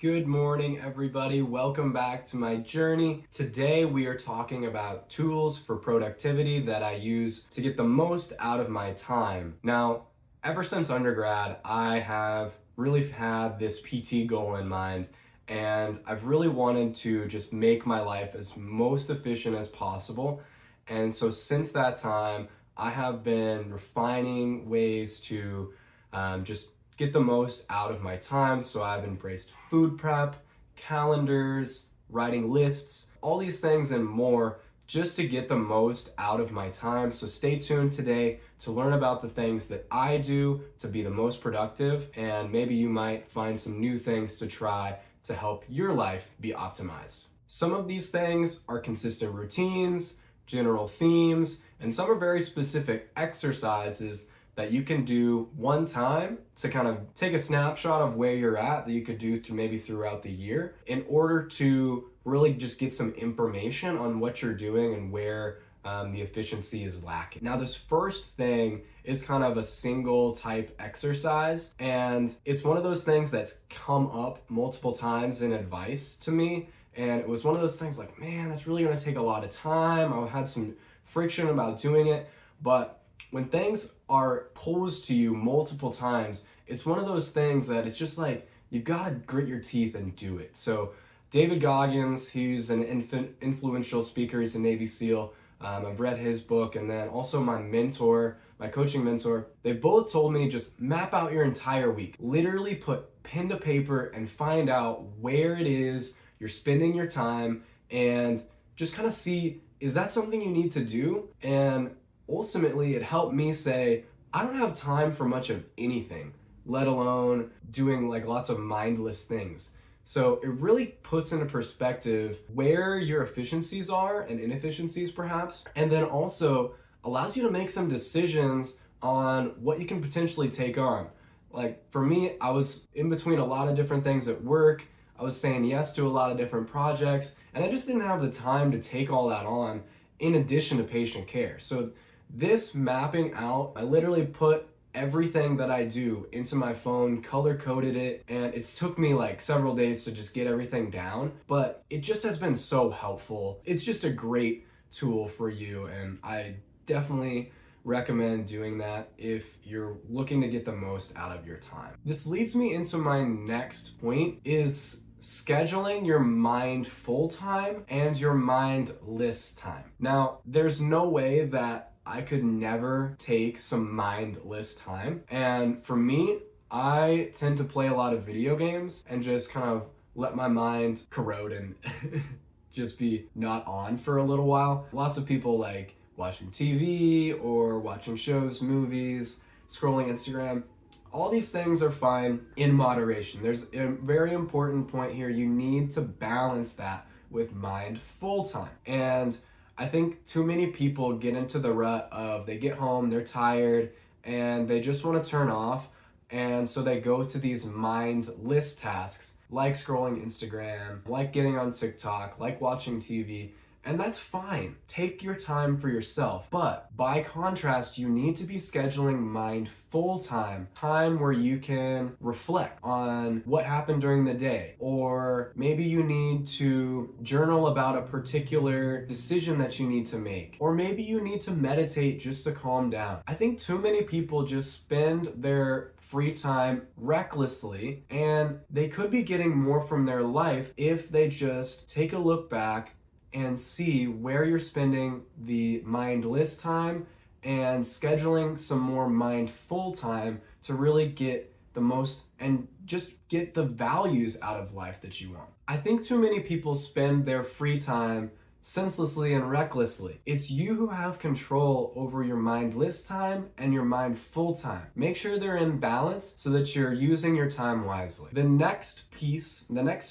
Good morning, everybody. Welcome back to my journey. Today, we are talking about tools for productivity that I use to get the most out of my time. Now, ever since undergrad, I have really had this PT goal in mind, and I've really wanted to just make my life as most efficient as possible. And so, since that time, I have been refining ways to just get the most out of my time. So I've embraced food prep, calendars, writing lists, all these things and more just to get the most out of my time. So stay tuned today to learn about the things that I do to be the most productive, and maybe you might find some new things to try to help your life be optimized. Some of these things are consistent routines, general themes, and some are very specific exercises that you can do one time to kind of take a snapshot of where you're at that you could do maybe throughout the year in order to really just get some information on what you're doing and where the efficiency is lacking. Now, this first thing is kind of a single type exercise, and it's one of those things that's come up multiple times in advice to me. And it was one of those things like, man, that's really going to take a lot of time. I had some friction about doing it, but when things are posed to you multiple times, it's one of those things that it's just like, you've got to grit your teeth and do it. So David Goggins, he's an influential speaker, he's a Navy SEAL. I've read his book, and then also my mentor, my coaching mentor, they both told me just map out your entire week. Literally put pen to paper and find out where it is you're spending your time and just kind of see, is that something you need to do? And ultimately, it helped me say, I don't have time for much of anything, let alone doing like lots of mindless things. So it really puts into perspective where your efficiencies are and inefficiencies perhaps, and then also allows you to make some decisions on what you can potentially take on. Like for me, I was in between a lot of different things at work. I was saying yes to a lot of different projects, and I just didn't have the time to take all that on in addition to patient care. So this mapping out, I literally put everything that I do into my phone, color coded it, and it's took me like several days to just get everything down, but it just has been so helpful. It's just a great tool for you, and I definitely recommend doing that if you're looking to get the most out of your time. This leads me into my next point is scheduling your mindful time and your mindless time. Now, there's no way that I could never take some mindless time. And for me, I tend to play a lot of video games and just kind of let my mind corrode and just be not on for a little while. Lots of people like watching TV or watching shows, movies, scrolling Instagram. All these things are fine in moderation. There's a very important point here. You need to balance that with mindful time. And I think too many people get into the rut of they get home, they're tired, and they just want to turn off. And so they go to these mindless tasks like scrolling Instagram, like getting on TikTok, like watching TV. And that's fine. Take your time for yourself. But by contrast, you need to be scheduling mindful time, time where you can reflect on what happened during the day. Or maybe you need to journal about a particular decision that you need to make. Or maybe you need to meditate just to calm down. I think too many people just spend their free time recklessly, and they could be getting more from their life if they just take a look back and see where you're spending the mindless time and scheduling some more mindful time to really get the most and just get the values out of life that you want. I think too many people spend their free time senselessly and recklessly. It's you who have control over your mindless time and your mindful time. Make sure they're in balance so that you're using your time wisely. The next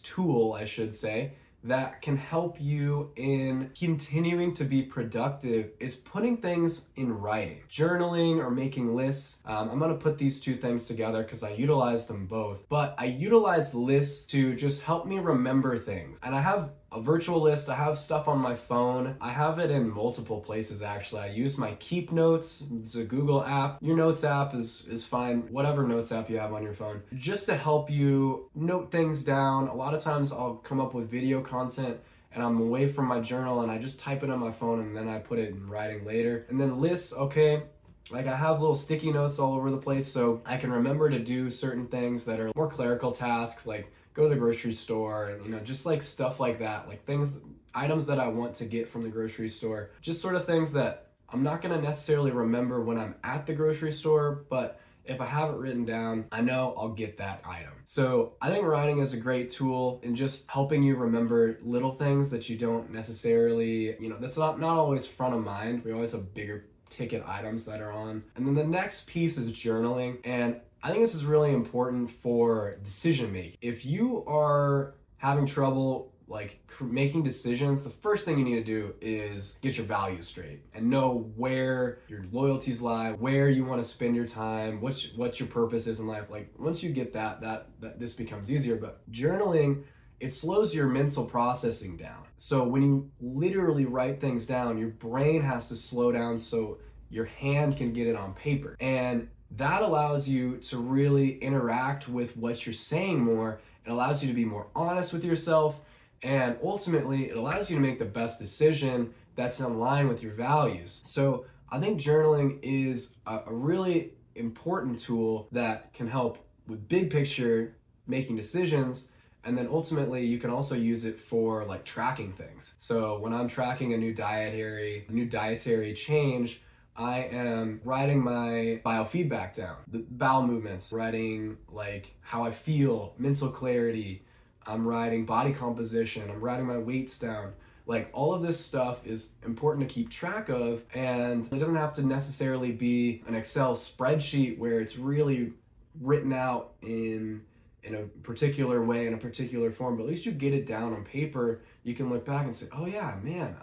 tool, I should say, that can help you in continuing to be productive is putting things in writing. Journaling or making lists. I'm gonna put these two things together because I utilize them both, but I utilize lists to just help me remember things. And I have a virtual list. I have stuff on my phone. I have it in multiple places actually. I use my Keep Notes. It's a Google app. Your Notes app is fine, whatever Notes app you have on your phone, just to help you note things down. A lot of times I'll come up with video content and I'm away from my journal and I just type it on my phone and then I put it in writing later. And then lists, okay, like I have little sticky notes all over the place so I can remember to do certain things that are more clerical tasks, like go to the grocery store and, you know, just like stuff like that, like things, items that I want to get from the grocery store, just sort of things that I'm not going to necessarily remember when I'm at the grocery store, but if I have it written down, I know I'll get that item. So I think writing is a great tool in just helping you remember little things that you don't necessarily, you know, that's not always front of mind. We always have bigger ticket items that are on. And then the next piece is journaling. And I think this is really important for decision making. If you are having trouble like making decisions, the first thing you need to do is get your values straight and know where your loyalties lie, where you want to spend your time, what your purpose is in life. Like once you get that this becomes easier. But journaling, it slows your mental processing down. So when you literally write things down, your brain has to slow down so your hand can get it on paper. And that allows you to really interact with what you're saying more. It allows you to be more honest with yourself. And ultimately, it allows you to make the best decision that's in line with your values. So I think journaling is a really important tool that can help with big picture making decisions. And then ultimately, you can also use it for like tracking things. So when I'm tracking a new dietary change, I am writing my biofeedback down, the bowel movements, writing like how I feel, mental clarity. I'm writing body composition, I'm writing my weights down. Like all of this stuff is important to keep track of, and it doesn't have to necessarily be an Excel spreadsheet where it's really written out in a particular way, in a particular form, but at least you get it down on paper. You can look back and say, oh yeah, man,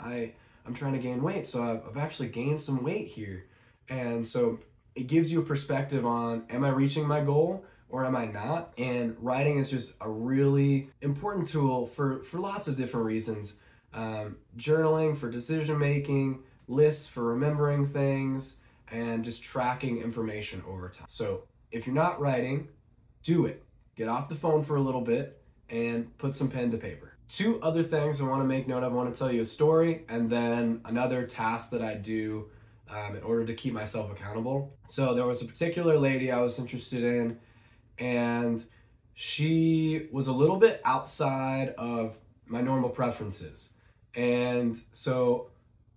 I'm trying to gain weight, so I've actually gained some weight here. And so it gives you a perspective on, am I reaching my goal? Or am I not? And writing is just a really important tool for lots of different reasons. Journaling for decision making, lists for remembering things, and just tracking information over time. So if you're not writing, do it. Get off the phone for a little bit and put some pen to paper. Two other things I want to make note of. I want to tell you a story and then another task that I do in order to keep myself accountable. So there was a particular lady I was interested in, and she was a little bit outside of my normal preferences. And so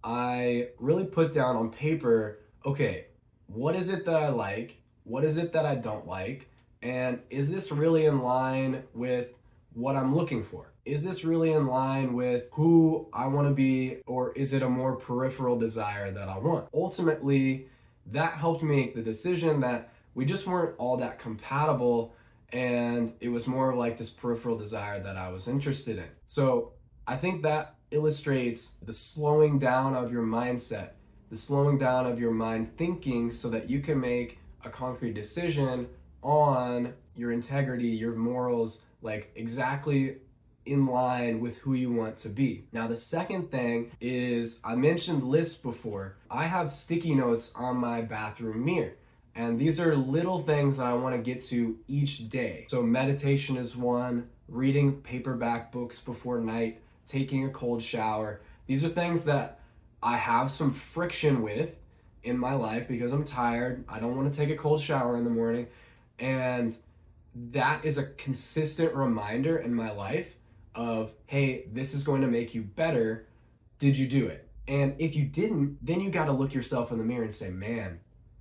I really put down on paper, okay, what is it that I like? What is it that I don't like? And is this really in line with what I'm looking for? Is this really in line with who I want to be, or is it a more peripheral desire that I want? Ultimately, that helped me make the decision that we just weren't all that compatible, and it was more like this peripheral desire that I was interested in. So I think that illustrates the slowing down of your mindset, the slowing down of your mind thinking so that you can make a concrete decision on your integrity, your morals, like exactly in line with who you want to be. Now, the second thing is, I mentioned lists before. I have sticky notes on my bathroom mirror. And these are little things that I want to get to each day. So meditation is one, reading paperback books before night, taking a cold shower. These are things that I have some friction with in my life because I'm tired. I don't want to take a cold shower in the morning. And that is a consistent reminder in my life of, hey, this is going to make you better. Did you do it? And if you didn't, then you got to look yourself in the mirror and say, man,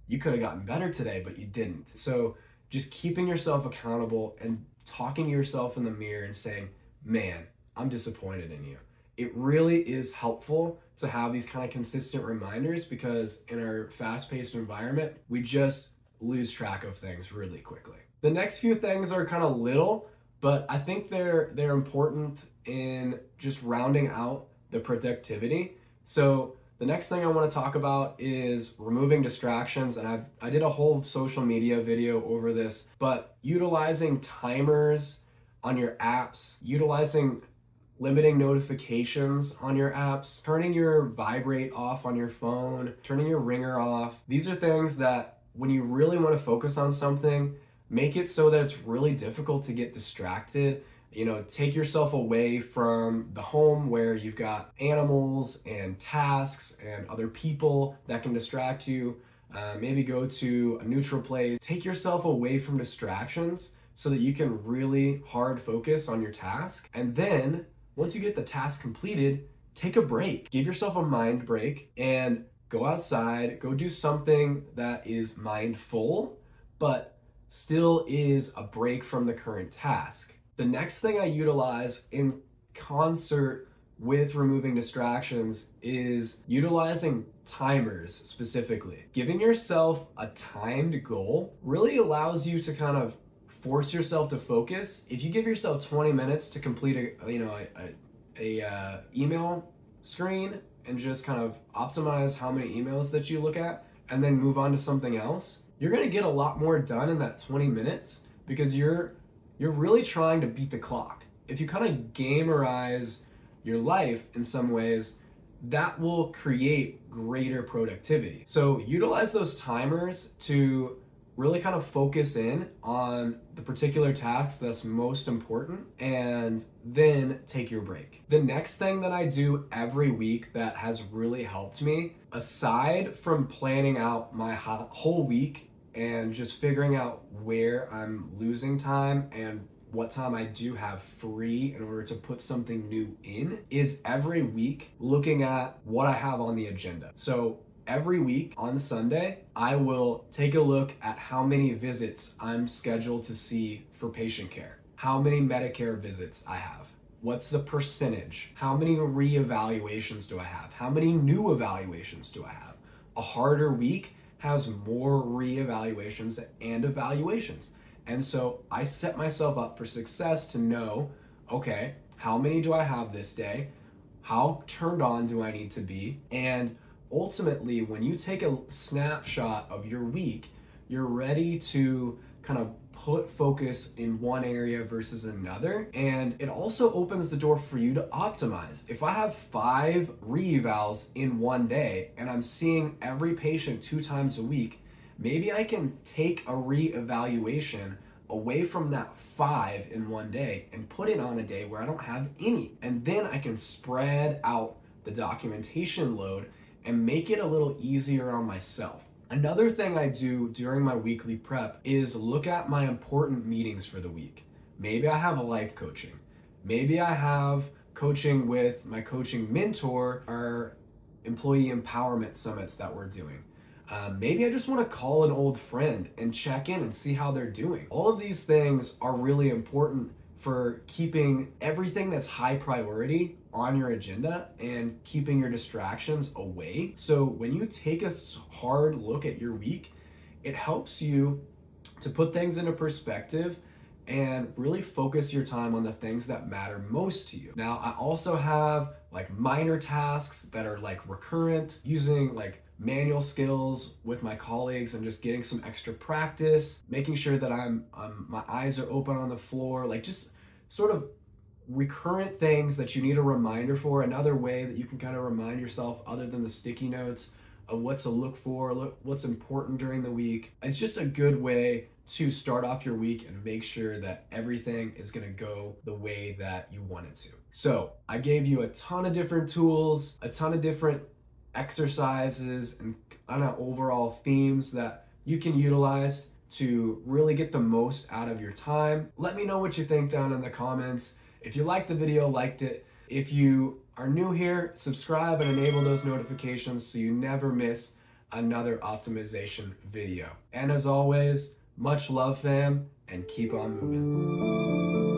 you could have gotten better today, but you didn't. So just keeping yourself accountable and talking to yourself in the mirror and saying, man, I'm disappointed in you. It really is helpful to have these kind of consistent reminders because in our fast-paced environment, we just lose track of things really quickly. The next few things are kind of little, but I think they're important in just rounding out the productivity. So the next thing I want to talk about is removing distractions, and I did a whole social media video over this, but utilizing timers on your apps, utilizing limiting notifications on your apps, turning your vibrate off on your phone, turning your ringer off. These are things that when you really want to focus on something, make it so that it's really difficult to get distracted. Take yourself away from the home where you've got animals and tasks and other people that can distract you. Maybe go to a neutral place. Take yourself away from distractions so that you can really hard focus on your task. And then once you get the task completed, take a break. Give yourself a mind break and go outside, go do something that is mindful, but still is a break from the current task. The next thing I utilize in concert with removing distractions is utilizing timers specifically. Giving yourself a timed goal really allows you to kind of force yourself to focus. If you give yourself 20 minutes to complete a email screen and just kind of optimize how many emails that you look at and then move on to something else, you're going to get a lot more done in that 20 minutes because you're really trying to beat the clock. If you kind of gamerize your life in some ways, that will create greater productivity. So utilize those timers to really kind of focus in on the particular task that's most important and then take your break. The next thing that I do every week that has really helped me, aside from planning out my whole week and just figuring out where I'm losing time and what time I do have free in order to put something new in, is every week looking at what I have on the agenda. So every week on Sunday, I will take a look at how many visits I'm scheduled to see for patient care, how many Medicare visits I have, what's the percentage, how many reevaluations do I have, how many new evaluations do I have. A harder week has more reevaluations and evaluations. And so I set myself up for success to know, okay, how many do I have this day? How turned on do I need to be? And ultimately, when you take a snapshot of your week, you're ready to kind of put focus in one area versus another. And it also opens the door for you to optimize. If I have 5 reevals in one day and I'm seeing every patient 2 times a week, maybe I can take a reevaluation away from that 5 in one day and put it on a day where I don't have any. And then I can spread out the documentation load and make it a little easier on myself. Another thing I do during my weekly prep is look at my important meetings for the week. Maybe I have a life coaching. Maybe I have coaching with my coaching mentor, our employee empowerment summits that we're doing. Maybe I just want to call an old friend and check in and see how they're doing. All of these things are really important for keeping everything that's high priority on your agenda and keeping your distractions away. So when you take a hard look at your week, it helps you to put things into perspective and really focus your time on the things that matter most to you. Now, I also have like minor tasks that are like recurrent, using like manual skills with my colleagues and just getting some extra practice, making sure that my eyes are open on the floor, like just sort of recurrent things that you need a reminder for. Another way that you can kind of remind yourself, other than the sticky notes, of what to look for, what's important during the week. It's just a good way to start off your week and make sure that everything is going to go the way that you want it to. So I gave you a ton of different tools, a ton of different exercises and kind of overall themes that you can utilize to really get the most out of your time. Let me know what you think down in the comments. If you liked the video, liked it. If you are new here, subscribe and enable those notifications so you never miss another optimization video. And as always, much love, fam, and keep on moving.